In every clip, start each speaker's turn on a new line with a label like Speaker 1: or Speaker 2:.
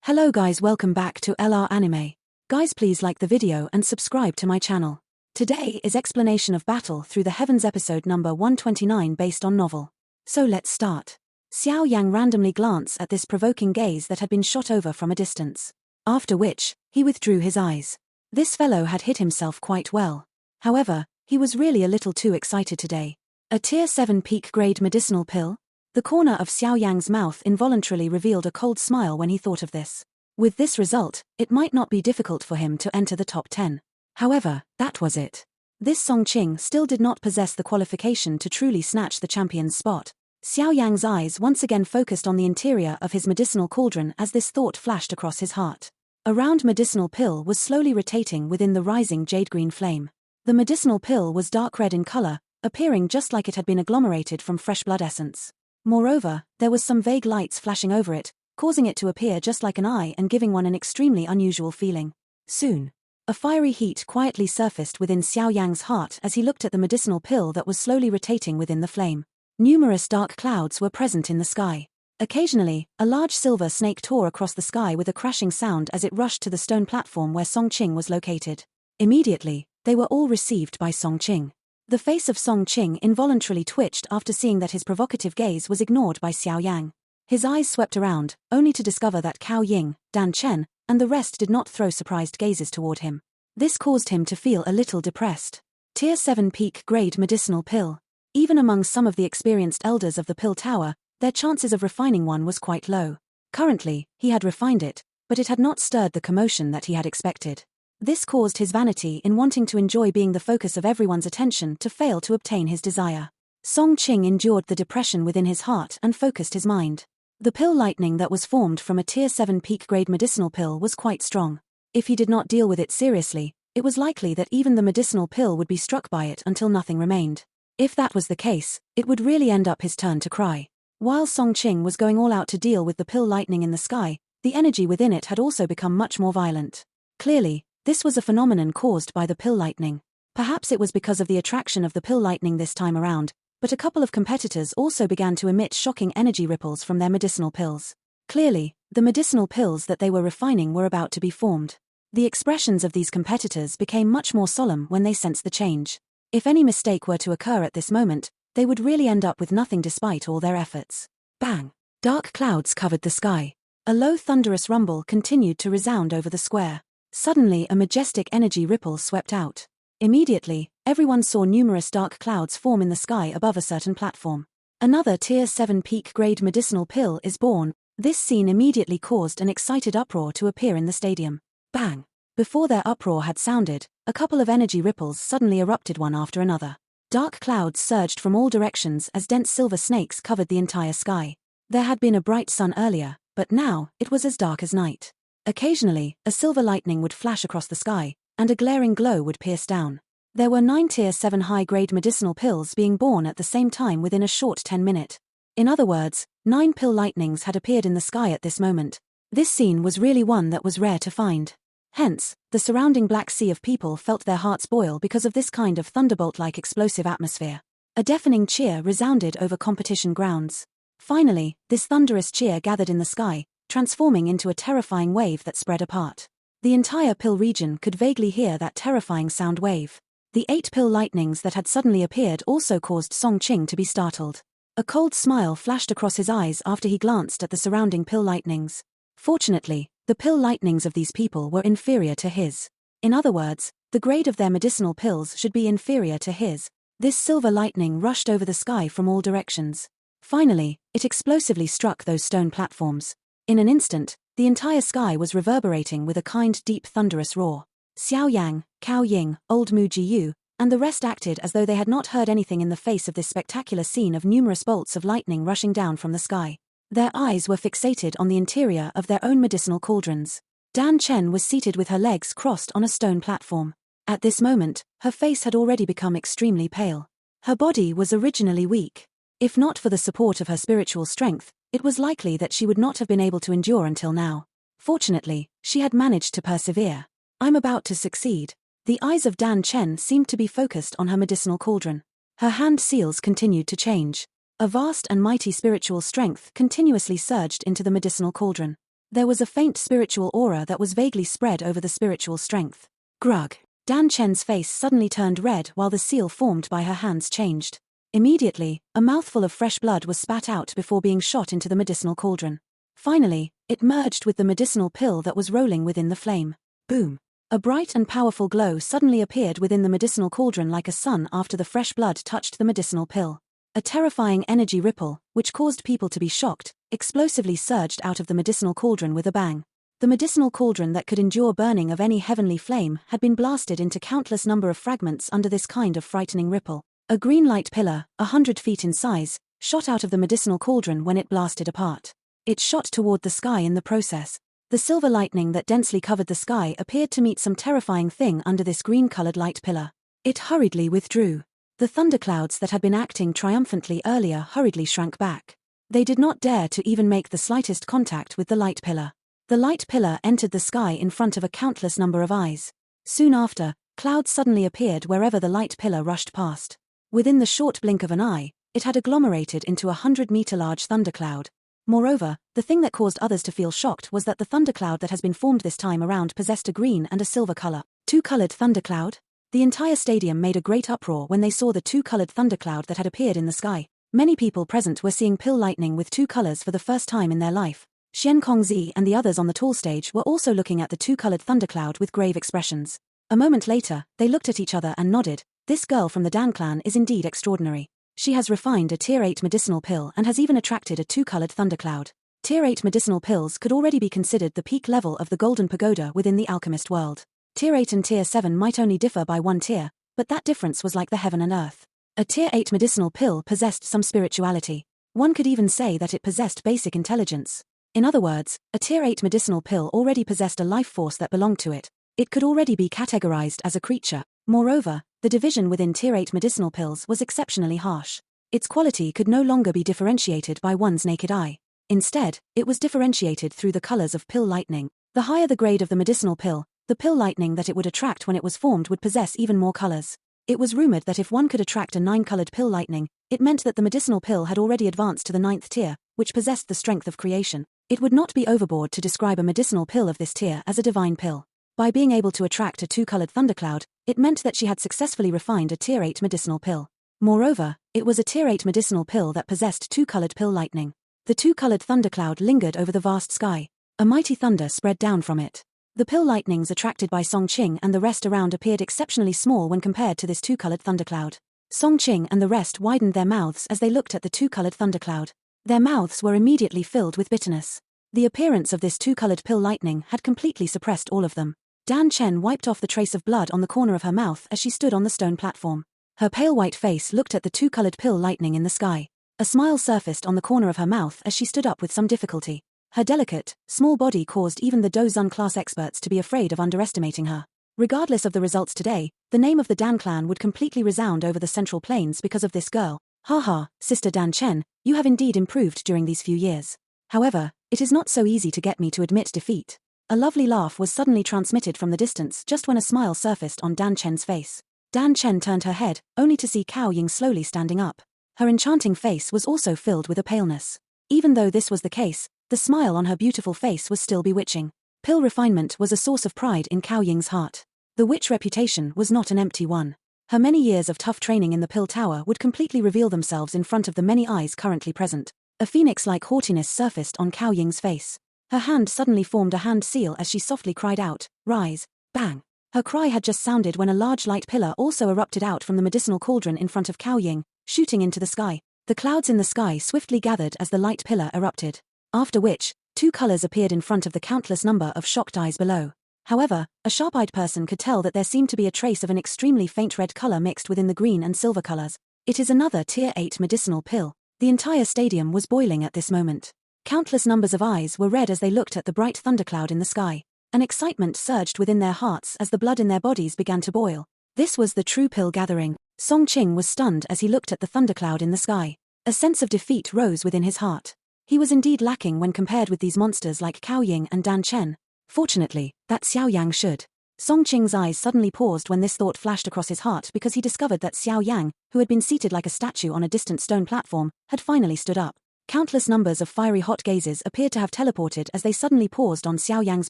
Speaker 1: Hello guys, welcome back to LR Anime. Guys, please like the video and subscribe to my channel. Today is Explanation of Battle Through the Heavens episode number 129 based on novel. So let's start. Xiao Yang randomly glanced at this provoking gaze that had been shot over from a distance. After which, he withdrew his eyes. This fellow had hit himself quite well. However, he was really a little too excited today. A tier 7 peak grade medicinal pill? The corner of Xiao Yang's mouth involuntarily revealed a cold smile when he thought of this. With this result, it might not be difficult for him to enter the top 10. However, that was it. This Song Qing still did not possess the qualification to truly snatch the champion's spot. Xiao Yang's eyes once again focused on the interior of his medicinal cauldron as this thought flashed across his heart. A round medicinal pill was slowly rotating within the rising jade-green flame. The medicinal pill was dark red in color, appearing just like it had been agglomerated from fresh blood essence. Moreover, there was some vague lights flashing over it, causing it to appear just like an eye and giving one an extremely unusual feeling. Soon, a fiery heat quietly surfaced within Xiao Yang's heart as he looked at the medicinal pill that was slowly rotating within the flame. Numerous dark clouds were present in the sky. Occasionally, a large silver snake tore across the sky with a crashing sound as it rushed to the stone platform where Song Qing was located. Immediately, they were all received by Song Qing. The face of Song Qing involuntarily twitched after seeing that his provocative gaze was ignored by Xiao Yang. His eyes swept around, only to discover that Cao Ying, Chen, and the rest did not throw surprised gazes toward him. This caused him to feel a little depressed. Tier 7 peak grade medicinal pill. Even among some of the experienced elders of the pill tower, their chances of refining one was quite low. Currently, he had refined it, but it had not stirred the commotion that he had expected. This caused his vanity in wanting to enjoy being the focus of everyone's attention to fail to obtain his desire. Song Qing endured the depression within his heart and focused his mind. The pill lightning that was formed from a tier 7 peak grade medicinal pill was quite strong. If he did not deal with it seriously, it was likely that even the medicinal pill would be struck by it until nothing remained. If that was the case, it would really end up his turn to cry. While Song Qing was going all out to deal with the pill lightning in the sky, the energy within it had also become much more violent. Clearly, this was a phenomenon caused by the pill lightning. Perhaps it was because of the attraction of the pill lightning this time around, but a couple of competitors also began to emit shocking energy ripples from their medicinal pills. Clearly, the medicinal pills that they were refining were about to be formed. The expressions of these competitors became much more solemn when they sensed the change. If any mistake were to occur at this moment, they would really end up with nothing despite all their efforts. Bang! Dark clouds covered the sky. A low thunderous rumble continued to resound over the square. Suddenly a majestic energy ripple swept out. Immediately, everyone saw numerous dark clouds form in the sky above a certain platform. Another tier 7 peak grade medicinal pill is born. This scene immediately caused an excited uproar to appear in the stadium. Bang! Before their uproar had sounded, a couple of energy ripples suddenly erupted one after another. Dark clouds surged from all directions as dense silver snakes covered the entire sky. There had been a bright sun earlier, but now it was as dark as night. Occasionally, a silver lightning would flash across the sky, and a glaring glow would pierce down. There were 9 tier 7 high-grade medicinal pills being born at the same time within a short 10-minute. In other words, 9 pill lightnings had appeared in the sky at this moment. This scene was really one that was rare to find. Hence, the surrounding black sea of people felt their hearts boil because of this kind of thunderbolt-like explosive atmosphere. A deafening cheer resounded over competition grounds. Finally, this thunderous cheer gathered in the sky, transforming into a terrifying wave that spread apart. The entire pill region could vaguely hear that terrifying sound wave. The 8 pill lightnings that had suddenly appeared also caused Song Qing to be startled. A cold smile flashed across his eyes after he glanced at the surrounding pill lightnings. Fortunately, the pill lightnings of these people were inferior to his. In other words, the grade of their medicinal pills should be inferior to his. This silver lightning rushed over the sky from all directions. Finally, it explosively struck those stone platforms. In an instant, the entire sky was reverberating with a kind deep thunderous roar. Xiao Yang, Cao Ying, Old Mu Jiyu, and the rest acted as though they had not heard anything in the face of this spectacular scene of numerous bolts of lightning rushing down from the sky. Their eyes were fixated on the interior of their own medicinal cauldrons. Chen was seated with her legs crossed on a stone platform. At this moment, her face had already become extremely pale. Her body was originally weak. If not for the support of her spiritual strength, it was likely that she would not have been able to endure until now. Fortunately, she had managed to persevere. I'm about to succeed. The eyes of Chen seemed to be focused on her medicinal cauldron. Her hand seals continued to change. A vast and mighty spiritual strength continuously surged into the medicinal cauldron. There was a faint spiritual aura that was vaguely spread over the spiritual strength. Grug. Dan Chen's face suddenly turned red while the seal formed by her hands changed. Immediately, a mouthful of fresh blood was spat out before being shot into the medicinal cauldron. Finally, it merged with the medicinal pill that was rolling within the flame. Boom. A bright and powerful glow suddenly appeared within the medicinal cauldron like a sun after the fresh blood touched the medicinal pill. A terrifying energy ripple, which caused people to be shocked, explosively surged out of the medicinal cauldron with a bang. The medicinal cauldron that could endure burning of any heavenly flame had been blasted into countless number of fragments under this kind of frightening ripple. A green light pillar, 100 feet in size, shot out of the medicinal cauldron when it blasted apart. It shot toward the sky in the process. The silver lightning that densely covered the sky appeared to meet some terrifying thing under this green-colored light pillar. It hurriedly withdrew. The thunderclouds that had been acting triumphantly earlier hurriedly shrank back. They did not dare to even make the slightest contact with the light pillar. The light pillar entered the sky in front of a countless number of eyes. Soon after, clouds suddenly appeared wherever the light pillar rushed past. Within the short blink of an eye, it had agglomerated into a 100-meter-large thundercloud. Moreover, the thing that caused others to feel shocked was that the thundercloud that has been formed this time around possessed a green and a silver color. Two-colored thundercloud? The entire stadium made a great uproar when they saw the two-colored thundercloud that had appeared in the sky. Many people present were seeing pill lightning with two colors for the first time in their life. Xian Kongzi and the others on the tall stage were also looking at the two-colored thundercloud with grave expressions. A moment later, they looked at each other and nodded. This girl from the Dan clan is indeed extraordinary. She has refined a Tier 8 medicinal pill and has even attracted a two-colored thundercloud. Tier 8 medicinal pills could already be considered the peak level of the Golden Pagoda within the alchemist world. Tier 8 and Tier 7 might only differ by one tier, but that difference was like the heaven and earth. A Tier 8 medicinal pill possessed some spirituality. One could even say that it possessed basic intelligence. In other words, a Tier 8 medicinal pill already possessed a life force that belonged to it. It could already be categorized as a creature. Moreover, the division within Tier 8 medicinal pills was exceptionally harsh. Its quality could no longer be differentiated by one's naked eye. Instead, it was differentiated through the colors of pill lightning. The higher the grade of the medicinal pill, the pill lightning that it would attract when it was formed would possess even more colors. It was rumored that if one could attract a 9-colored pill lightning, it meant that the medicinal pill had already advanced to the 9th tier, which possessed the strength of creation. It would not be overboard to describe a medicinal pill of this tier as a divine pill. By being able to attract a two-colored thundercloud, it meant that she had successfully refined a Tier 8 medicinal pill. Moreover, it was a Tier 8 medicinal pill that possessed two-colored pill lightning. The two-colored thundercloud lingered over the vast sky. A mighty thunder spread down from it. The pill lightnings attracted by Song Qing and the rest around appeared exceptionally small when compared to this two-colored thundercloud. Song Qing and the rest widened their mouths as they looked at the two-colored thundercloud. Their mouths were immediately filled with bitterness. The appearance of this two-colored pill lightning had completely suppressed all of them. Dan Chen wiped off the trace of blood on the corner of her mouth as she stood on the stone platform. Her pale white face looked at the two-colored pill lightning in the sky. A smile surfaced on the corner of her mouth as she stood up with some difficulty. Her delicate, small body caused even the Dozun class experts to be afraid of underestimating her. Regardless of the results today, the name of the Dan clan would completely resound over the Central Plains because of this girl. Haha, Sister Dan Chen, you have indeed improved during these few years. However, it is not so easy to get me to admit defeat. A lovely laugh was suddenly transmitted from the distance just when a smile surfaced on Dan Chen's face. Dan Chen turned her head, only to see Cao Ying slowly standing up. Her enchanting face was also filled with a paleness. Even though this was the case, the smile on her beautiful face was still bewitching. Pill refinement was a source of pride in Cao Ying's heart. The witch reputation was not an empty one. Her many years of tough training in the Pill Tower would completely reveal themselves in front of the many eyes currently present. A phoenix-like haughtiness surfaced on Cao Ying's face. Her hand suddenly formed a hand seal as she softly cried out, "Rise!" Bang! Her cry had just sounded when a large light pillar also erupted out from the medicinal cauldron in front of Cao Ying, shooting into the sky. The clouds in the sky swiftly gathered as the light pillar erupted. After which, two colors appeared in front of the countless number of shocked eyes below. However, a sharp-eyed person could tell that there seemed to be a trace of an extremely faint red color mixed within the green and silver colors. It is another Tier 8 medicinal pill. The entire stadium was boiling at this moment. Countless numbers of eyes were red as they looked at the bright thundercloud in the sky. An excitement surged within their hearts as the blood in their bodies began to boil. This was the true pill gathering. Song Qing was stunned as he looked at the thundercloud in the sky. A sense of defeat rose within his heart. He was indeed lacking when compared with these monsters like Cao Ying and Dan Chen. Fortunately, that Xiao Yan should. Song Qing's eyes suddenly paused when this thought flashed across his heart because he discovered that Xiao Yan, who had been seated like a statue on a distant stone platform, had finally stood up. Countless numbers of fiery hot gazes appeared to have teleported as they suddenly paused on Xiao Yang's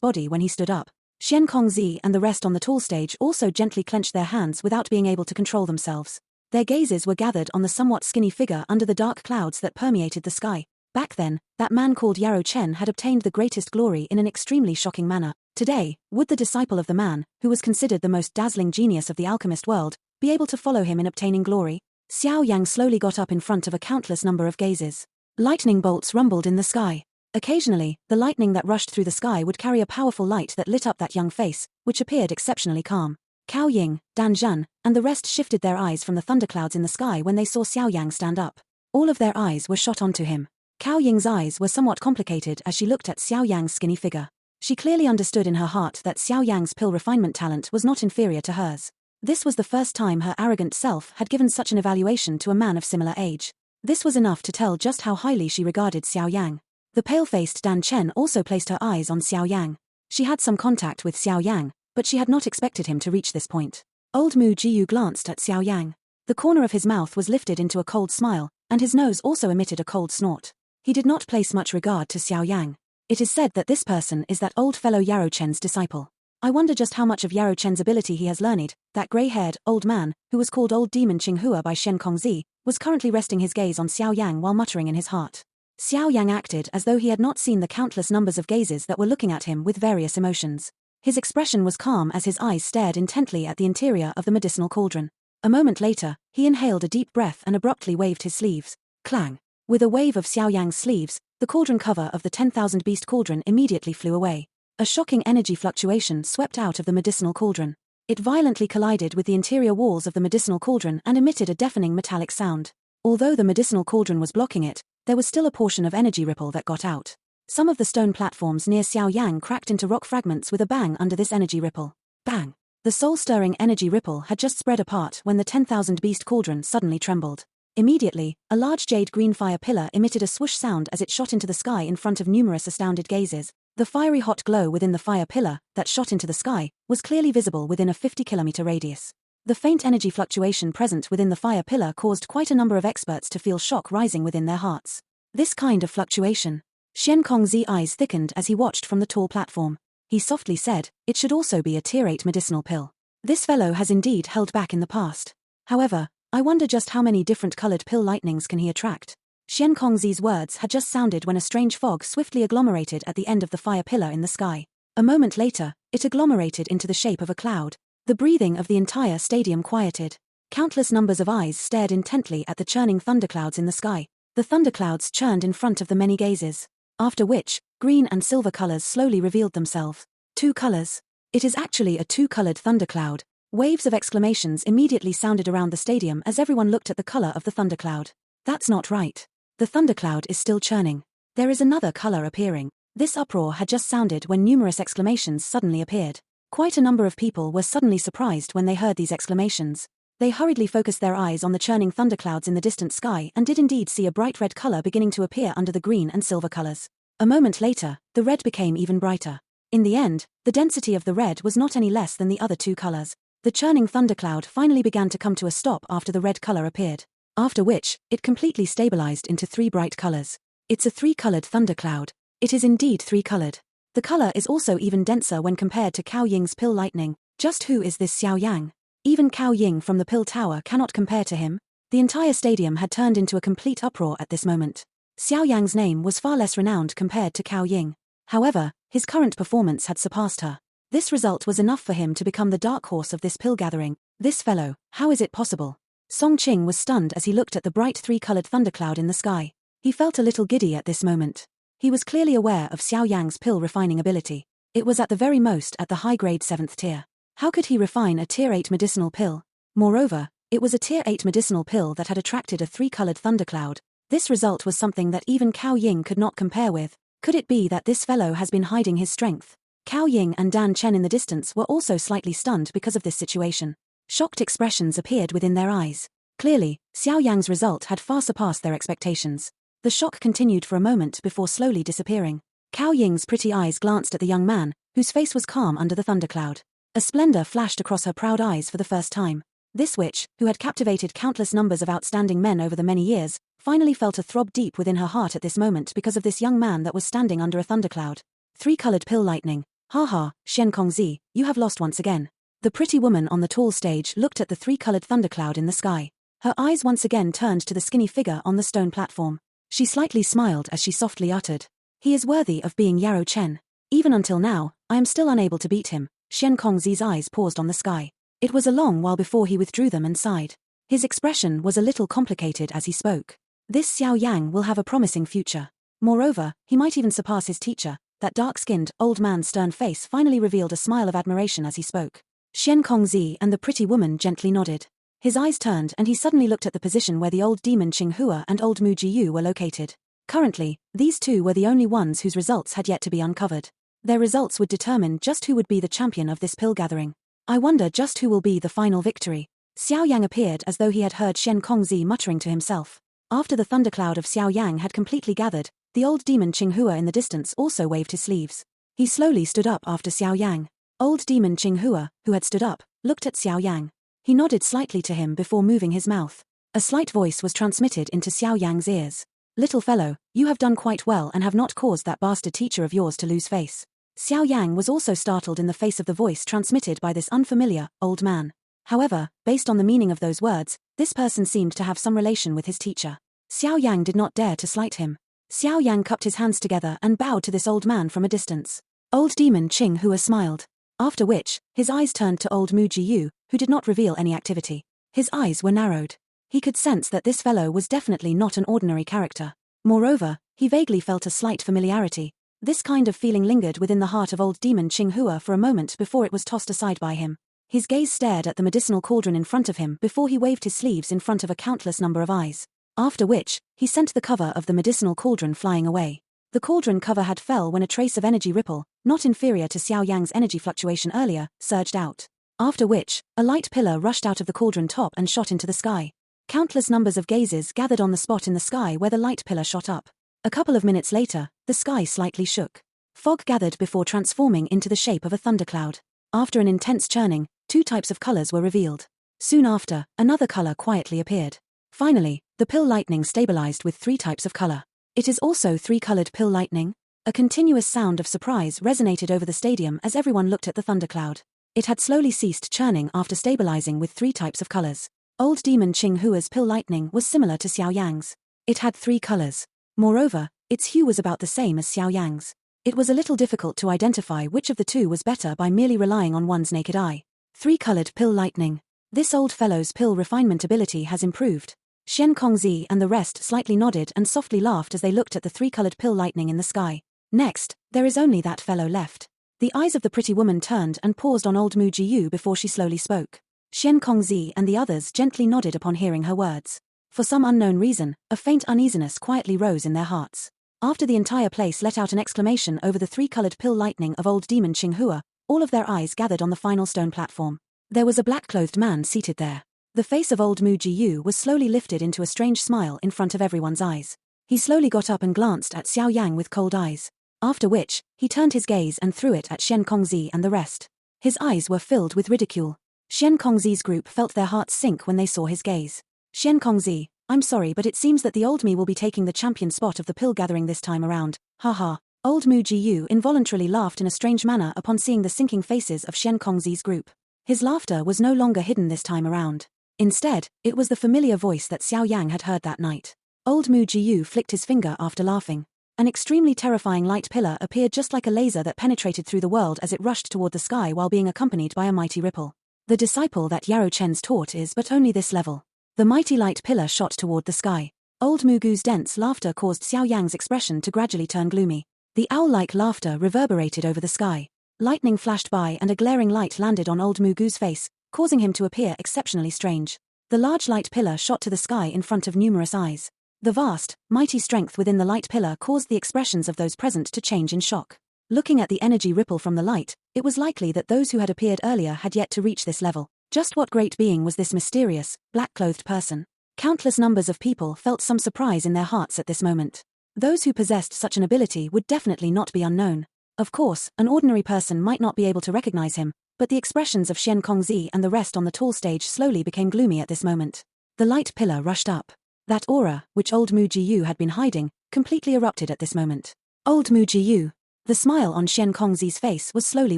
Speaker 1: body when he stood up. Xian Kongzi and the rest on the tall stage also gently clenched their hands without being able to control themselves. Their gazes were gathered on the somewhat skinny figure under the dark clouds that permeated the sky. Back then, that man called Chen had obtained the greatest glory in an extremely shocking manner. Today, would the disciple of the man, who was considered the most dazzling genius of the alchemist world, be able to follow him in obtaining glory? Xiao Yang slowly got up in front of a countless number of gazes. Lightning bolts rumbled in the sky. Occasionally, the lightning that rushed through the sky would carry a powerful light that lit up that young face, which appeared exceptionally calm. Cao Ying, Dan Zhan, and the rest shifted their eyes from the thunderclouds in the sky when they saw Xiao Yang stand up. All of their eyes were shot onto him. Cao Ying's eyes were somewhat complicated as she looked at Xiao Yang's skinny figure. She clearly understood in her heart that Xiao Yang's pill refinement talent was not inferior to hers. This was the first time her arrogant self had given such an evaluation to a man of similar age. This was enough to tell just how highly she regarded Xiao Yang. The pale-faced Dan Chen also placed her eyes on Xiao Yang. She had some contact with Xiao Yang, but she had not expected him to reach this point. Old Mu Jiyu glanced at Xiao Yang. The corner of his mouth was lifted into a cold smile, and his nose also emitted a cold snort. He did not place much regard to Xiao Yang. It is said that this person is that old fellow Yarrow Chen's disciple. I wonder just how much of Yarrow Chen's ability he has learned. That grey-haired, old man, who was called Old Demon Qinghua by Shen Kongzi, was currently resting his gaze on Xiao Yang while muttering in his heart. Xiao Yang acted as though he had not seen the countless numbers of gazes that were looking at him with various emotions. His expression was calm as his eyes stared intently at the interior of the medicinal cauldron. A moment later, he inhaled a deep breath and abruptly waved his sleeves. Clang! With a wave of Xiao Yang's sleeves, the cauldron cover of the 10,000 beast cauldron immediately flew away. A shocking energy fluctuation swept out of the medicinal cauldron. It violently collided with the interior walls of the medicinal cauldron and emitted a deafening metallic sound. Although the medicinal cauldron was blocking it, there was still a portion of energy ripple that got out. Some of the stone platforms near Xiao Yang cracked into rock fragments with a bang under this energy ripple. Bang! The soul-stirring energy ripple had just spread apart when the 10,000 beast cauldron suddenly trembled. Immediately, a large jade-green fire pillar emitted a swoosh sound as it shot into the sky in front of numerous astounded gazes. The fiery hot glow within the fire pillar, that shot into the sky, was clearly visible within a 50-kilometer radius. The faint energy fluctuation present within the fire pillar caused quite a number of experts to feel shock rising within their hearts. This kind of fluctuation. Xian Kongzi's eyes thickened as he watched from the tall platform. He softly said, "It should also be a tier 8 medicinal pill. This fellow has indeed held back in the past. However, I wonder just how many different colored pill lightnings can he attract." Xian Kongzi's words had just sounded when a strange fog swiftly agglomerated at the end of the fire pillar in the sky. A moment later, it agglomerated into the shape of a cloud. The breathing of the entire stadium quieted. Countless numbers of eyes stared intently at the churning thunderclouds in the sky. The thunderclouds churned in front of the many gazes. After which, green and silver colors slowly revealed themselves. 2 colors. It is actually a 2-colored thundercloud. Waves of exclamations immediately sounded around the stadium as everyone looked at the color of the thundercloud. That's not right. The thundercloud is still churning. There is another color appearing. This uproar had just sounded when numerous exclamations suddenly appeared. Quite a number of people were suddenly surprised when they heard these exclamations. They hurriedly focused their eyes on the churning thunderclouds in the distant sky and did indeed see a bright red color beginning to appear under the green and silver colors. A moment later, the red became even brighter. In the end, the density of the red was not any less than the other 2 colors. The churning thundercloud finally began to come to a stop after the red color appeared. After which, it completely stabilized into 3 bright colors. It's a 3-colored thundercloud. It is indeed 3-colored. The color is also even denser when compared to Cao Ying's pill lightning. Just who is this Xiao Yang? Even Cao Ying from the pill tower cannot compare to him. The entire stadium had turned into a complete uproar at this moment. Xiao Yang's name was far less renowned compared to Cao Ying. However, his current performance had surpassed her. This result was enough for him to become the dark horse of this pill gathering. This fellow, how is it possible? Song Qing was stunned as he looked at the bright 3-colored thundercloud in the sky. He felt a little giddy at this moment. He was clearly aware of Xiao Yang's pill refining ability. It was at the very most at the high-grade 7th tier. How could he refine a tier 8 medicinal pill? Moreover, it was a tier 8 medicinal pill that had attracted a 3-colored thundercloud. This result was something that even Cao Ying could not compare with. Could it be that this fellow has been hiding his strength? Cao Ying and Dan Chen in the distance were also slightly stunned because of this situation. Shocked expressions appeared within their eyes. Clearly, Xiao Yang's result had far surpassed their expectations. The shock continued for a moment before slowly disappearing. Cao Ying's pretty eyes glanced at the young man, whose face was calm under the thundercloud. A splendor flashed across her proud eyes for the first time. This witch, who had captivated countless numbers of outstanding men over the many years, finally felt a throb deep within her heart at this moment because of this young man that was standing under a thundercloud. Three-colored pill lightning. Ha ha, Xian Kongzi, you have lost once again. The pretty woman on the tall stage looked at the three-colored thundercloud in the sky. Her eyes once again turned to the skinny figure on the stone platform. She slightly smiled as she softly uttered, "He is worthy of being Yarrow Chen. Even until now, I am still unable to beat him." Xian Kongzi's eyes paused on the sky. It was a long while before he withdrew them and sighed. His expression was a little complicated as he spoke. This Xiao Yang will have a promising future. Moreover, he might even surpass his teacher. That dark-skinned, old man's stern face finally revealed a smile of admiration as he spoke. Xian Kongzi and the pretty woman gently nodded. His eyes turned and he suddenly looked at the position where the old demon Qinghua and old Mu Jiyu were located. Currently, these two were the only ones whose results had yet to be uncovered. Their results would determine just who would be the champion of this pill gathering. I wonder just who will be the final victory. Xiao Yang appeared as though he had heard Xian Kongzi muttering to himself. After the thundercloud of Xiao Yang had completely gathered, the old demon Qinghua in the distance also waved his sleeves. He slowly stood up after Xiao Yang. Old demon Qinghua, who had stood up, looked at Xiao Yang. He nodded slightly to him before moving his mouth. A slight voice was transmitted into Xiao Yang's ears. "Little fellow, you have done quite well and have not caused that bastard teacher of yours to lose face." Xiao Yang was also startled in the face of the voice transmitted by this unfamiliar, old man. However, based on the meaning of those words, this person seemed to have some relation with his teacher. Xiao Yang did not dare to slight him. Xiao Yang cupped his hands together and bowed to this old man from a distance. Old demon Qinghua smiled. After which, his eyes turned to old Mu Jiyu, who did not reveal any activity. His eyes were narrowed. He could sense that this fellow was definitely not an ordinary character. Moreover, he vaguely felt a slight familiarity. This kind of feeling lingered within the heart of old demon Qinghua for a moment before it was tossed aside by him. His gaze stared at the medicinal cauldron in front of him before he waved his sleeves in front of a countless number of eyes. After which, he sent the cover of the medicinal cauldron flying away. The cauldron cover had fell when a trace of energy ripple, not inferior to Xiao Yang's energy fluctuation earlier, surged out. After which, a light pillar rushed out of the cauldron top and shot into the sky. Countless numbers of gazes gathered on the spot in the sky where the light pillar shot up. A couple of minutes later, the sky slightly shook. Fog gathered before transforming into the shape of a thundercloud. After an intense churning, two types of colors were revealed. Soon after, another color quietly appeared. Finally, the pill lightning stabilized with three types of color. "It is also three-colored pill lightning?" A continuous sound of surprise resonated over the stadium as everyone looked at the thundercloud. It had slowly ceased churning after stabilizing with three types of colors. Old demon Qinghua's pill lightning was similar to Xiao Yang's. It had three colors. Moreover, its hue was about the same as Xiao Yang's. It was a little difficult to identify which of the two was better by merely relying on one's naked eye. Three-colored pill lightning. This old fellow's pill refinement ability has improved. Xian Kongzi and the rest slightly nodded and softly laughed as they looked at the three-colored pill lightning in the sky. Next, there is only that fellow left. The eyes of the pretty woman turned and paused on old Mu Jiyu before she slowly spoke. Xian Kongzi and the others gently nodded upon hearing her words. For some unknown reason, a faint uneasiness quietly rose in their hearts. After the entire place let out an exclamation over the three-colored pill lightning of old demon Qinghua, all of their eyes gathered on the final stone platform. There was a black-clothed man seated there. The face of old Mu Jiyu was slowly lifted into a strange smile in front of everyone's eyes. He slowly got up and glanced at Xiao Yang with cold eyes. After which, he turned his gaze and threw it at Xian Kongzi and the rest. His eyes were filled with ridicule. Xian Kongzi's group felt their hearts sink when they saw his gaze. "Xian Kongzi, I'm sorry but it seems that the old me will be taking the champion spot of the pill gathering this time around. Haha." Old Mu Jiyu involuntarily laughed in a strange manner upon seeing the sinking faces of Xian Kongzi's group. His laughter was no longer hidden this time around. Instead, it was the familiar voice that Xiao Yang had heard that night. Old Mu Jiyu flicked his finger after laughing. An extremely terrifying light pillar appeared just like a laser that penetrated through the world as it rushed toward the sky while being accompanied by a mighty ripple. The disciple that Yarrow Chen's taught is but only this level. The mighty light pillar shot toward the sky. Old Mugu's dense laughter caused Xiao Yang's expression to gradually turn gloomy. The owl-like laughter reverberated over the sky. Lightning flashed by and a glaring light landed on old Mugu's face, causing him to appear exceptionally strange. The large light pillar shot to the sky in front of numerous eyes. The vast, mighty strength within the light pillar caused the expressions of those present to change in shock. Looking at the energy ripple from the light, it was likely that those who had appeared earlier had yet to reach this level. Just what great being was this mysterious, black-clothed person? Countless numbers of people felt some surprise in their hearts at this moment. Those who possessed such an ability would definitely not be unknown. Of course, an ordinary person might not be able to recognize him, but the expressions of Xian Kongzi and the rest on the tall stage slowly became gloomy at this moment. The light pillar rushed up. That aura, which old Mu Jiyu had been hiding, completely erupted at this moment. Old Mu Jiyu. The smile on Xian Kongzi's face was slowly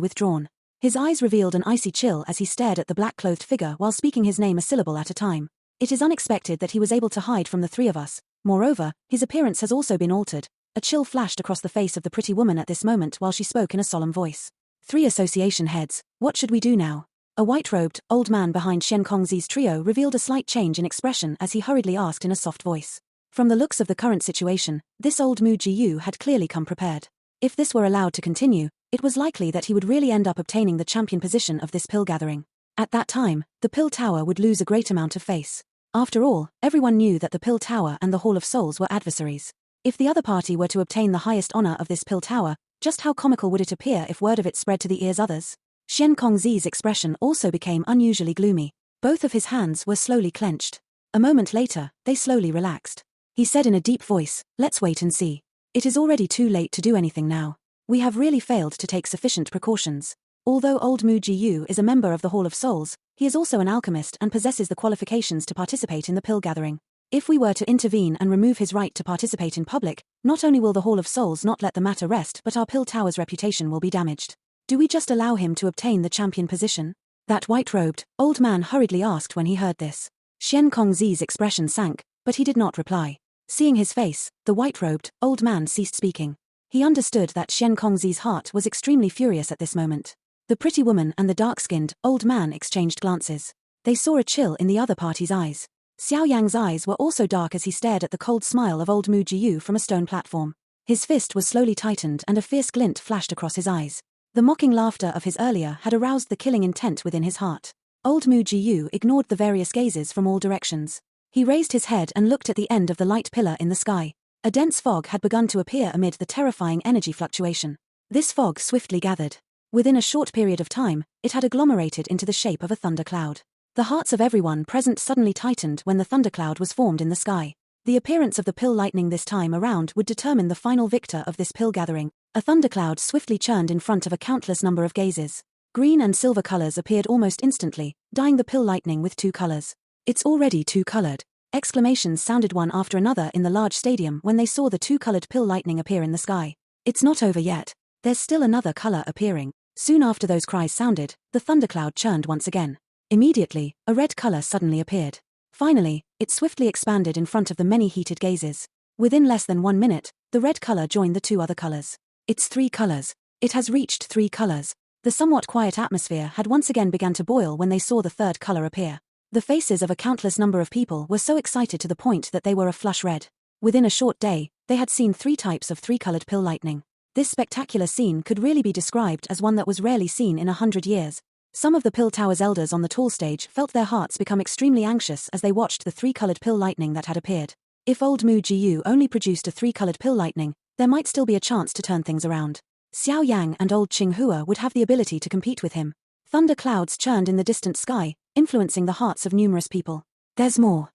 Speaker 1: withdrawn. His eyes revealed an icy chill as he stared at the black-clothed figure while speaking his name a syllable at a time. It is unexpected that he was able to hide from the three of us. Moreover, his appearance has also been altered. A chill flashed across the face of the pretty woman at this moment while she spoke in a solemn voice. 3 association heads, what should we do now? A white-robed, old man behind Xian Kongzi's trio revealed a slight change in expression as he hurriedly asked in a soft voice. From the looks of the current situation, this old Mu Jiyu had clearly come prepared. If this were allowed to continue, it was likely that he would really end up obtaining the champion position of this pill gathering. At that time, the Pill Tower would lose a great amount of face. After all, everyone knew that the Pill Tower and the Hall of Souls were adversaries. If the other party were to obtain the highest honor of this Pill Tower, just how comical would it appear if word of it spread to the ears others? Xian Kongzi's expression also became unusually gloomy. Both of his hands were slowly clenched. A moment later, they slowly relaxed. He said in a deep voice, "Let's wait and see. It is already too late to do anything now. We have really failed to take sufficient precautions. Although old Mu Jiyu is a member of the Hall of Souls, he is also an alchemist and possesses the qualifications to participate in the pill gathering. If we were to intervene and remove his right to participate in public, not only will the Hall of Souls not let the matter rest, but our Pill Tower's reputation will be damaged. Do we just allow him to obtain the champion position?" That white-robed, old man hurriedly asked when he heard this. Xian Kongzi's expression sank, but he did not reply. Seeing his face, the white-robed, old man ceased speaking. He understood that Xian Kongzi's heart was extremely furious at this moment. The pretty woman and the dark-skinned, old man exchanged glances. They saw a chill in the other party's eyes. Xiao Yang's eyes were also dark as he stared at the cold smile of old Mu Jiyu from a stone platform. His fist was slowly tightened and a fierce glint flashed across his eyes. The mocking laughter of his earlier had aroused the killing intent within his heart. Old Mu Jiyu ignored the various gazes from all directions. He raised his head and looked at the end of the light pillar in the sky. A dense fog had begun to appear amid the terrifying energy fluctuation. This fog swiftly gathered. Within a short period of time, it had agglomerated into the shape of a thundercloud. The hearts of everyone present suddenly tightened when the thundercloud was formed in the sky. The appearance of the pill lightning this time around would determine the final victor of this pill gathering. A thundercloud swiftly churned in front of a countless number of gazes. Green and silver colors appeared almost instantly, dyeing the pill lightning with 2 colors. "It's already 2-colored." Exclamations sounded one after another in the large stadium when they saw the 2-colored pill lightning appear in the sky. "It's not over yet. There's still another color appearing." Soon after those cries sounded, the thundercloud churned once again. Immediately, a red color suddenly appeared. Finally, it swiftly expanded in front of the many heated gazes. Within less than 1 minute, the red color joined the 2 other colors. "It's 3 colors. It has reached 3 colors." The somewhat quiet atmosphere had once again begun to boil when they saw the 3rd color appear. The faces of a countless number of people were so excited to the point that they were a flush red. Within a short day, they had seen 3 types of 3-colored pill lightning. This spectacular scene could really be described as one that was rarely seen in 100 years. Some of the Pill Tower's elders on the tall stage felt their hearts become extremely anxious as they watched the 3-colored pill lightning that had appeared. If old Mu Jiyu only produced a 3-colored pill lightning, there might still be a chance to turn things around. Xiao Yang and old Qing Hua would have the ability to compete with him. Thunder clouds churned in the distant sky, influencing the hearts of numerous people. There's more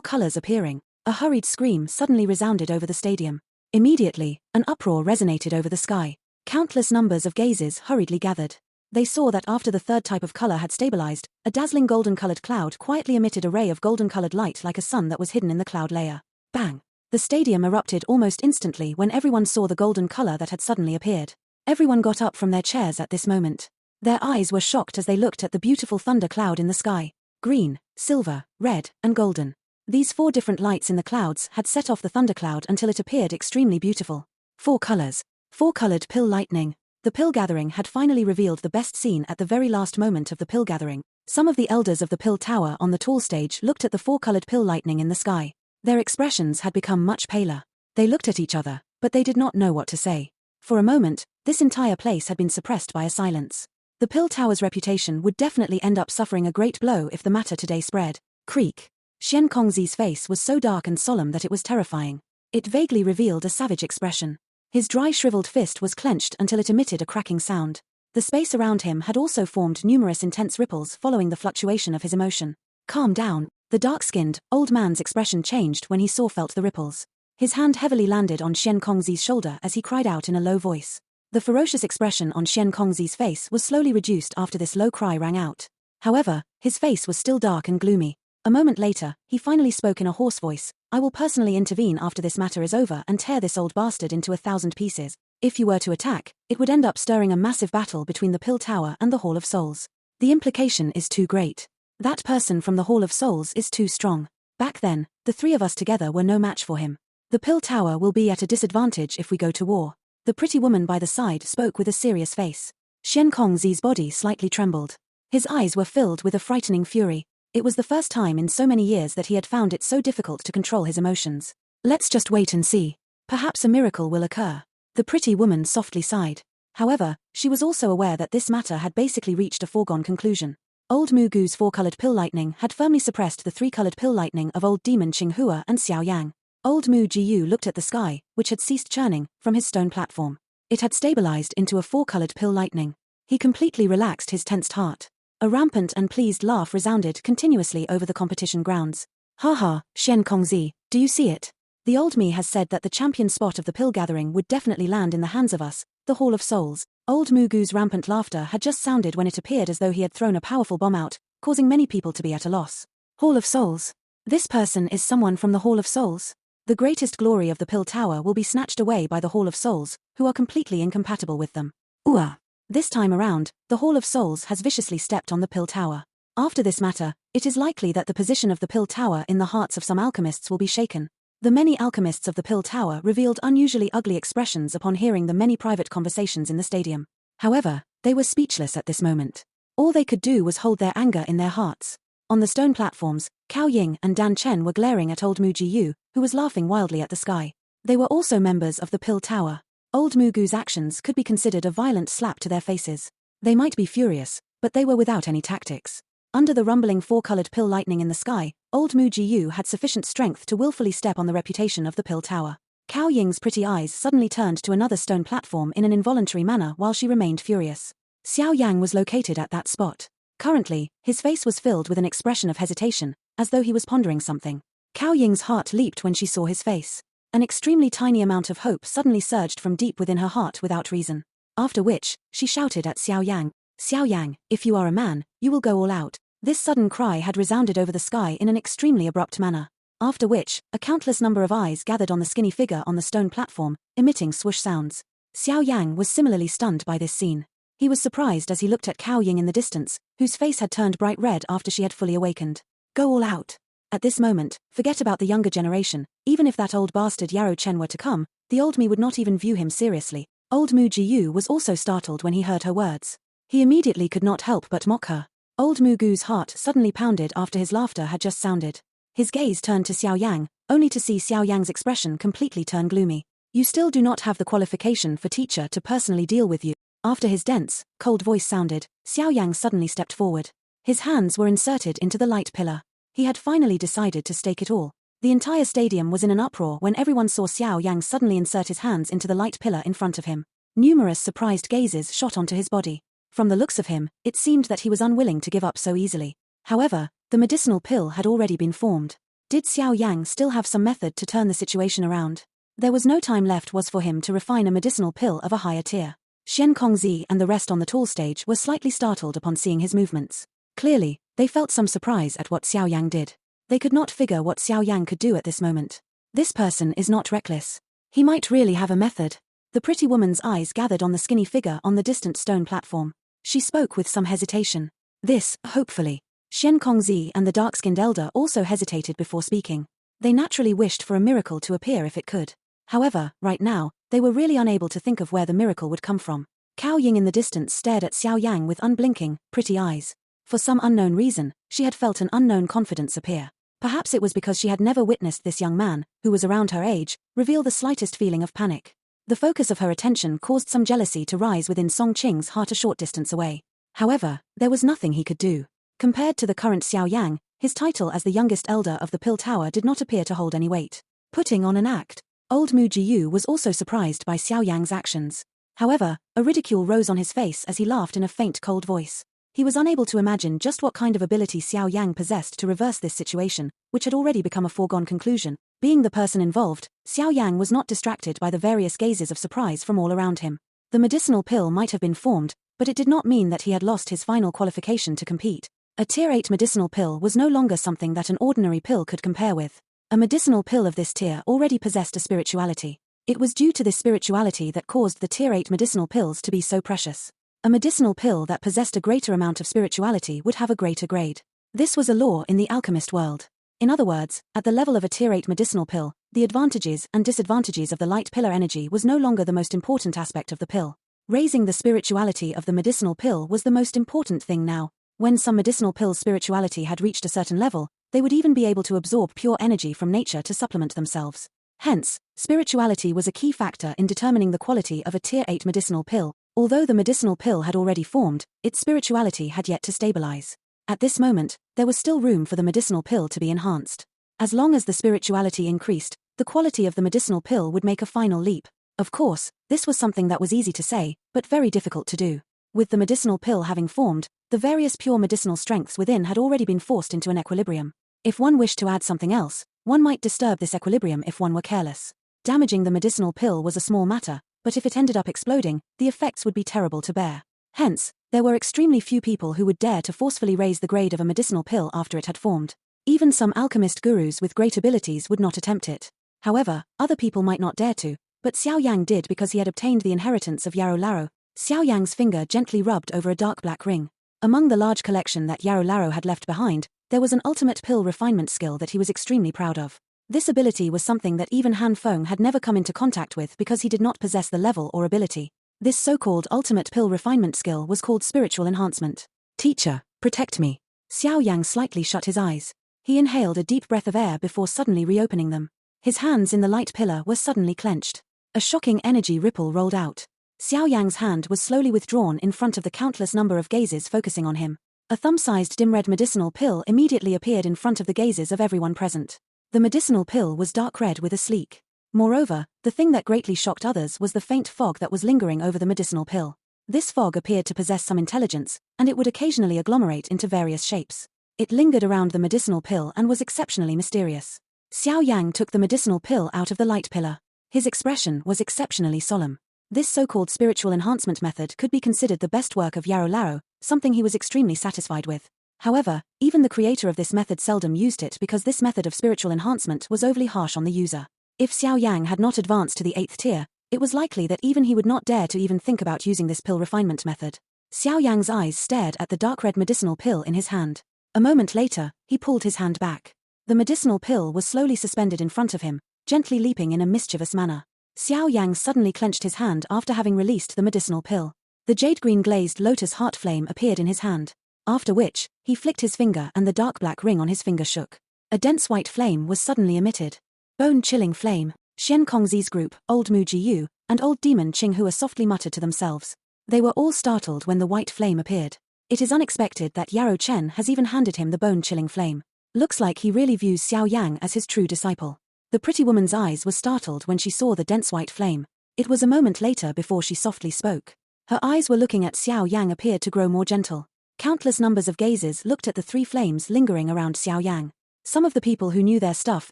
Speaker 1: colors appearing." A hurried scream suddenly resounded over the stadium. Immediately, an uproar resonated over the sky. Countless numbers of gazes hurriedly gathered. They saw that after the 3rd type of color had stabilized, a dazzling golden-colored cloud quietly emitted a ray of golden-colored light like a sun that was hidden in the cloud layer. Bang! The stadium erupted almost instantly when everyone saw the golden color that had suddenly appeared. Everyone got up from their chairs at this moment. Their eyes were shocked as they looked at the beautiful thunder cloud in the sky. Green, silver, red, and golden. These 4 different lights in the clouds had set off the thundercloud until it appeared extremely beautiful. 4 colors. 4-colored pill lightning. The pill gathering had finally revealed the best scene at the very last moment of the pill gathering. Some of the elders of the Pill Tower on the tall stage looked at the 4-colored pill lightning in the sky. Their expressions had become much paler. They looked at each other, but they did not know what to say. For a moment, this entire place had been suppressed by a silence. The Pill Tower's reputation would definitely end up suffering a great blow if the matter today spread. Creak. Xian Kongzi's face was so dark and solemn that it was terrifying. It vaguely revealed a savage expression. His dry shriveled fist was clenched until it emitted a cracking sound. The space around him had also formed numerous intense ripples following the fluctuation of his emotion. "Calm down." The dark-skinned, old man's expression changed when he felt the ripples. His hand heavily landed on Xian Kongzi's shoulder as he cried out in a low voice. The ferocious expression on Xian Kongzi's face was slowly reduced after this low cry rang out. However, his face was still dark and gloomy. A moment later, he finally spoke in a hoarse voice. I will personally intervene after this matter is over and tear this old bastard into 1,000 pieces. If you were to attack, it would end up stirring a massive battle between the Pill Tower and the Hall of Souls. The implication is too great. That person from the Hall of Souls is too strong. Back then, the three of us together were no match for him. The Pill Tower will be at a disadvantage if we go to war. The pretty woman by the side spoke with a serious face. Xian Kongzi's body slightly trembled. His eyes were filled with a frightening fury. It was the first time in so many years that he had found it so difficult to control his emotions. Let's just wait and see. Perhaps a miracle will occur. The pretty woman softly sighed. However, she was also aware that this matter had basically reached a foregone conclusion. Old Mugu's four-colored pill lightning had firmly suppressed the three-colored pill lightning of old demon Qinghua and Xiao Yang. Old Mu Jiyu looked at the sky, which had ceased churning, from his stone platform. It had stabilized into a four-colored pill lightning. He completely relaxed his tensed heart. A rampant and pleased laugh resounded continuously over the competition grounds. Ha ha, Xian Kongzi, do you see it? The old me has said that the champion spot of the pill gathering would definitely land in the hands of us, the Hall of Souls. Old Mugu's rampant laughter had just sounded when it appeared as though he had thrown a powerful bomb out, causing many people to be at a loss. Hall of Souls? This person is someone from the Hall of Souls? The greatest glory of the Pill Tower will be snatched away by the Hall of Souls, who are completely incompatible with them. Ooh. This time around, the Hall of Souls has viciously stepped on the Pill Tower. After this matter, it is likely that the position of the Pill Tower in the hearts of some alchemists will be shaken. The many alchemists of the Pill Tower revealed unusually ugly expressions upon hearing the many private conversations in the stadium. However, they were speechless at this moment. All they could do was hold their anger in their hearts. On the stone platforms, Cao Ying and Chen were glaring at old Mu Jiyu, who was laughing wildly at the sky. They were also members of the Pill Tower. Old Mugu's actions could be considered a violent slap to their faces. They might be furious, but they were without any tactics. Under the rumbling four-colored pill lightning in the sky, old Mu Jiyu had sufficient strength to willfully step on the reputation of the Pill Tower. Cao Ying's pretty eyes suddenly turned to another stone platform in an involuntary manner while she remained furious. Xiao Yang was located at that spot. Currently, his face was filled with an expression of hesitation, as though he was pondering something. Cao Ying's heart leaped when she saw his face. An extremely tiny amount of hope suddenly surged from deep within her heart without reason. After which, she shouted at Xiao Yang, Xiao Yang, if you are a man, you will go all out. This sudden cry had resounded over the sky in an extremely abrupt manner. After which, a countless number of eyes gathered on the skinny figure on the stone platform, emitting swoosh sounds. Xiao Yang was similarly stunned by this scene. He was surprised as he looked at Cao Ying in the distance, whose face had turned bright red after she had fully awakened. Go all out. At this moment, forget about the younger generation. Even if that old bastard Yarrow Chen were to come, the old me would not even view him seriously. Old Mu Jiyu was also startled when he heard her words. He immediately could not help but mock her. Old Mugu's heart suddenly pounded after his laughter had just sounded. His gaze turned to Xiao Yang, only to see Xiao Yang's expression completely turn gloomy. You still do not have the qualification for teacher to personally deal with you. After his dense, cold voice sounded, Xiao Yang suddenly stepped forward. His hands were inserted into the light pillar. He had finally decided to stake it all. The entire stadium was in an uproar when everyone saw Xiao Yang suddenly insert his hands into the light pillar in front of him. Numerous surprised gazes shot onto his body. From the looks of him, it seemed that he was unwilling to give up so easily. However, the medicinal pill had already been formed. Did Xiao Yang still have some method to turn the situation around? There was no time left was for him to refine a medicinal pill of a higher tier. Xian Kongzi and the rest on the tall stage were slightly startled upon seeing his movements. Clearly, they felt some surprise at what Xiao Yang did. They could not figure what Xiao Yang could do at this moment. This person is not reckless. He might really have a method. The pretty woman's eyes gathered on the skinny figure on the distant stone platform. She spoke with some hesitation. This, hopefully. Xian Kongzi and the dark-skinned elder also hesitated before speaking. They naturally wished for a miracle to appear if it could. However, right now, they were really unable to think of where the miracle would come from. Cao Ying in the distance stared at Xiao Yang with unblinking, pretty eyes. For some unknown reason, she had felt an unknown confidence appear. Perhaps it was because she had never witnessed this young man, who was around her age, reveal the slightest feeling of panic. The focus of her attention caused some jealousy to rise within Song Qing's heart a short distance away. However, there was nothing he could do. Compared to the current Xiao Yang, his title as the youngest elder of the Pill Tower did not appear to hold any weight. Putting on an act. Old Mu Jiyu was also surprised by Xiao Yang's actions. However, a ridicule rose on his face as he laughed in a faint cold voice. He was unable to imagine just what kind of ability Xiao Yang possessed to reverse this situation, which had already become a foregone conclusion. Being the person involved, Xiao Yang was not distracted by the various gazes of surprise from all around him. The medicinal pill might have been formed, but it did not mean that he had lost his final qualification to compete. A Tier 8 medicinal pill was no longer something that an ordinary pill could compare with. A medicinal pill of this tier already possessed a spirituality. It was due to this spirituality that caused the Tier 8 medicinal pills to be so precious. A medicinal pill that possessed a greater amount of spirituality would have a greater grade. This was a law in the alchemist world. In other words, at the level of a Tier 8 medicinal pill, the advantages and disadvantages of the light pillar energy was no longer the most important aspect of the pill. Raising the spirituality of the medicinal pill was the most important thing now. When some medicinal pills' spirituality had reached a certain level, they would even be able to absorb pure energy from nature to supplement themselves. Hence, spirituality was a key factor in determining the quality of a Tier 8 medicinal pill. Although the medicinal pill had already formed, its spirituality had yet to stabilize. At this moment, there was still room for the medicinal pill to be enhanced. As long as the spirituality increased, the quality of the medicinal pill would make a final leap. Of course, this was something that was easy to say, but very difficult to do. With the medicinal pill having formed, the various pure medicinal strengths within had already been forced into an equilibrium. If one wished to add something else, one might disturb this equilibrium if one were careless. Damaging the medicinal pill was a small matter, but if it ended up exploding, the effects would be terrible to bear. Hence, there were extremely few people who would dare to forcefully raise the grade of a medicinal pill after it had formed. Even some alchemist gurus with great abilities would not attempt it. However, other people might not dare to, but Xiao Yang did because he had obtained the inheritance of Yarrow Larrow. Xiao Yang's finger gently rubbed over a dark black ring. Among the large collection that Yarrow Larrow had left behind, there was an ultimate pill refinement skill that he was extremely proud of. This ability was something that even Han Feng had never come into contact with because he did not possess the level or ability. This so-called ultimate pill refinement skill was called spiritual enhancement. Teacher, protect me. Xiao Yang slightly shut his eyes. He inhaled a deep breath of air before suddenly reopening them. His hands in the light pillar were suddenly clenched. A shocking energy ripple rolled out. Xiao Yang's hand was slowly withdrawn in front of the countless number of gazes focusing on him. A thumb-sized dim red medicinal pill immediately appeared in front of the gazes of everyone present. The medicinal pill was dark red with a sleek. Moreover, the thing that greatly shocked others was the faint fog that was lingering over the medicinal pill. This fog appeared to possess some intelligence, and it would occasionally agglomerate into various shapes. It lingered around the medicinal pill and was exceptionally mysterious. Xiao Yang took the medicinal pill out of the light pillar. His expression was exceptionally solemn. This so-called spiritual enhancement method could be considered the best work of Yarrow Larrow, something he was extremely satisfied with. However, even the creator of this method seldom used it because this method of spiritual enhancement was overly harsh on the user. If Xiao Yang had not advanced to the 8th tier, it was likely that even he would not dare to even think about using this pill refinement method. Xiao Yang's eyes stared at the dark red medicinal pill in his hand. A moment later, he pulled his hand back. The medicinal pill was slowly suspended in front of him, gently leaping in a mischievous manner. Xiao Yang suddenly clenched his hand after having released the medicinal pill. The jade-green glazed lotus heart flame appeared in his hand. After which, he flicked his finger and the dark black ring on his finger shook. A dense white flame was suddenly emitted. Bone-chilling flame. Xian Kongzi's group, Old Mu Jiyu, and Old Demon Qinghua softly muttered to themselves. They were all startled when the white flame appeared. It is unexpected that Yarrow Chen has even handed him the bone-chilling flame. Looks like he really views Xiao Yang as his true disciple. The pretty woman's eyes were startled when she saw the dense white flame. It was a moment later before she softly spoke. Her eyes were looking at Xiao Yang appeared to grow more gentle. Countless numbers of gazes looked at the three flames lingering around Xiao Yang. Some of the people who knew their stuff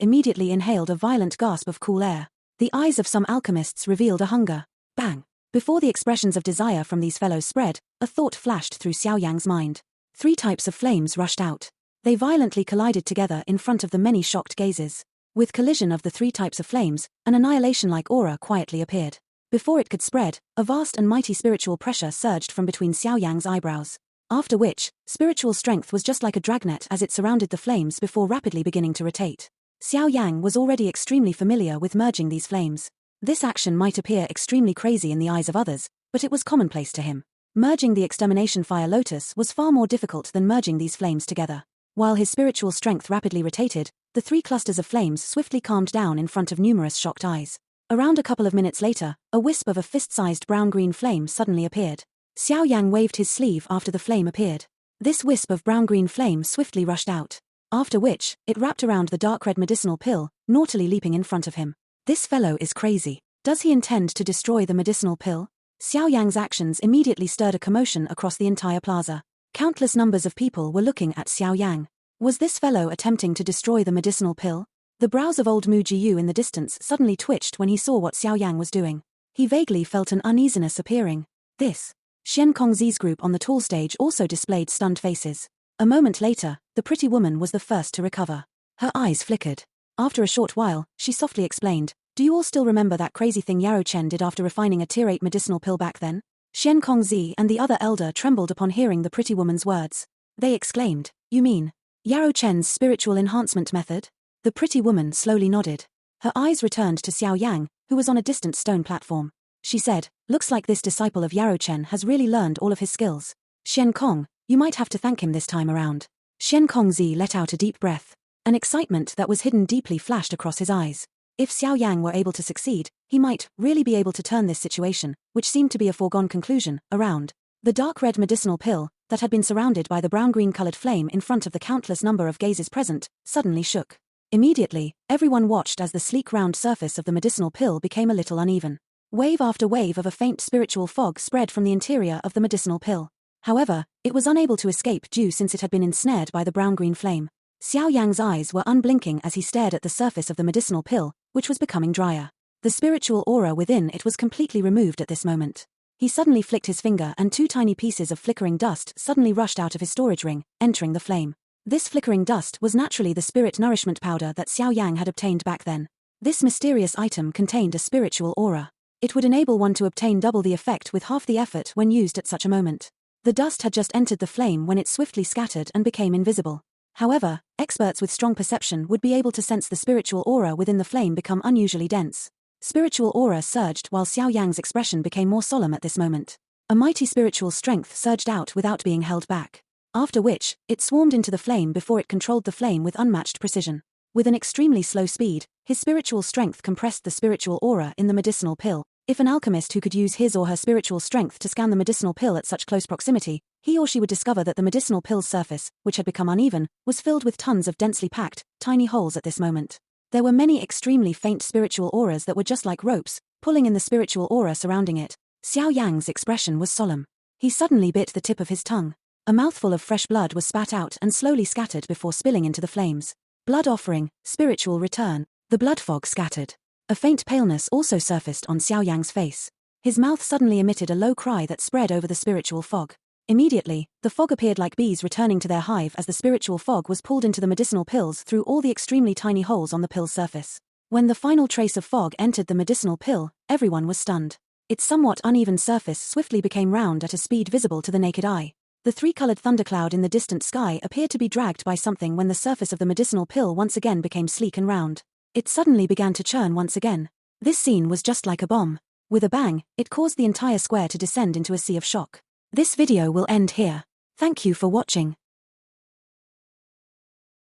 Speaker 1: immediately inhaled a violent gasp of cool air. The eyes of some alchemists revealed a hunger. Bang! Before the expressions of desire from these fellows spread, a thought flashed through Xiao Yang's mind. 3 types of flames rushed out. They violently collided together in front of the many shocked gazes. With collision of the 3 types of flames, an annihilation-like aura quietly appeared. Before it could spread, a vast and mighty spiritual pressure surged from between Xiao Yang's eyebrows. After which, spiritual strength was just like a dragnet as it surrounded the flames before rapidly beginning to rotate. Xiao Yang was already extremely familiar with merging these flames. This action might appear extremely crazy in the eyes of others, but it was commonplace to him. Merging the extermination fire lotus was far more difficult than merging these flames together. While his spiritual strength rapidly rotated, the 3 clusters of flames swiftly calmed down in front of numerous shocked eyes. Around a couple of minutes later, a wisp of a fist-sized brown-green flame suddenly appeared. Xiao Yang waved his sleeve after the flame appeared. This wisp of brown-green flame swiftly rushed out. After which, it wrapped around the dark red medicinal pill, naughtily leaping in front of him. This fellow is crazy. Does he intend to destroy the medicinal pill? Xiao Yang's actions immediately stirred a commotion across the entire plaza. Countless numbers of people were looking at Xiao Yang. Was this fellow attempting to destroy the medicinal pill? The brows of Old Mu Jiyu in the distance suddenly twitched when he saw what Xiao Yang was doing. He vaguely felt an uneasiness appearing. This. Xian Kongzi's group on the tall stage also displayed stunned faces. A moment later, the pretty woman was the first to recover. Her eyes flickered. After a short while, she softly explained, "Do you all still remember that crazy thing Yarrow Chen did after refining a tier 8 medicinal pill back then?" Xian Kongzi and the other elder trembled upon hearing the pretty woman's words. They exclaimed, "You mean Yarrow Chen's spiritual enhancement method?" The pretty woman slowly nodded. Her eyes returned to Xiao Yang, who was on a distant stone platform. She said, "Looks like this disciple of Yarrow Chen has really learned all of his skills. Xian Kong, you might have to thank him this time around." Xian Kongzi let out a deep breath. An excitement that was hidden deeply flashed across his eyes. If Xiao Yang were able to succeed, he might really be able to turn this situation, which seemed to be a foregone conclusion, around. The dark red medicinal pill, that had been surrounded by the brown-green colored flame in front of the countless number of gazes present, suddenly shook. Immediately, everyone watched as the sleek round surface of the medicinal pill became a little uneven. Wave after wave of a faint spiritual fog spread from the interior of the medicinal pill. However, it was unable to escape due since it had been ensnared by the brown-green flame. Xiao Yang's eyes were unblinking as he stared at the surface of the medicinal pill, which was becoming drier. The spiritual aura within it was completely removed at this moment. He suddenly flicked his finger and 2 tiny pieces of flickering dust suddenly rushed out of his storage ring, entering the flame. This flickering dust was naturally the spirit nourishment powder that Xiao Yang had obtained back then. This mysterious item contained a spiritual aura. It would enable one to obtain double the effect with half the effort when used at such a moment. The dust had just entered the flame when it swiftly scattered and became invisible. However, experts with strong perception would be able to sense the spiritual aura within the flame become unusually dense. Spiritual aura surged while Xiao Yang's expression became more solemn at this moment. A mighty spiritual strength surged out without being held back. After which, it swarmed into the flame before it controlled the flame with unmatched precision. With an extremely slow speed, his spiritual strength compressed the spiritual aura in the medicinal pill. If an alchemist who could use his or her spiritual strength to scan the medicinal pill at such close proximity, he or she would discover that the medicinal pill's surface, which had become uneven, was filled with tons of densely packed, tiny holes at this moment. There were many extremely faint spiritual auras that were just like ropes, pulling in the spiritual aura surrounding it. Xiao Yang's expression was solemn. He suddenly bit the tip of his tongue. A mouthful of fresh blood was spat out and slowly scattered before spilling into the flames. Blood offering, spiritual return. The blood fog scattered. A faint paleness also surfaced on Xiao Yang's face. His mouth suddenly emitted a low cry that spread over the spiritual fog. Immediately, the fog appeared like bees returning to their hive as the spiritual fog was pulled into the medicinal pills through all the extremely tiny holes on the pill's surface. When the final trace of fog entered the medicinal pill, everyone was stunned. Its somewhat uneven surface swiftly became round at a speed visible to the naked eye. The 3-colored thundercloud in the distant sky appeared to be dragged by something when the surface of the medicinal pill once again became sleek and round. It suddenly began to churn once again. This scene was just like a bomb. With a bang, it caused the entire square to descend into a sea of shock. This video will end here. Thank you for watching.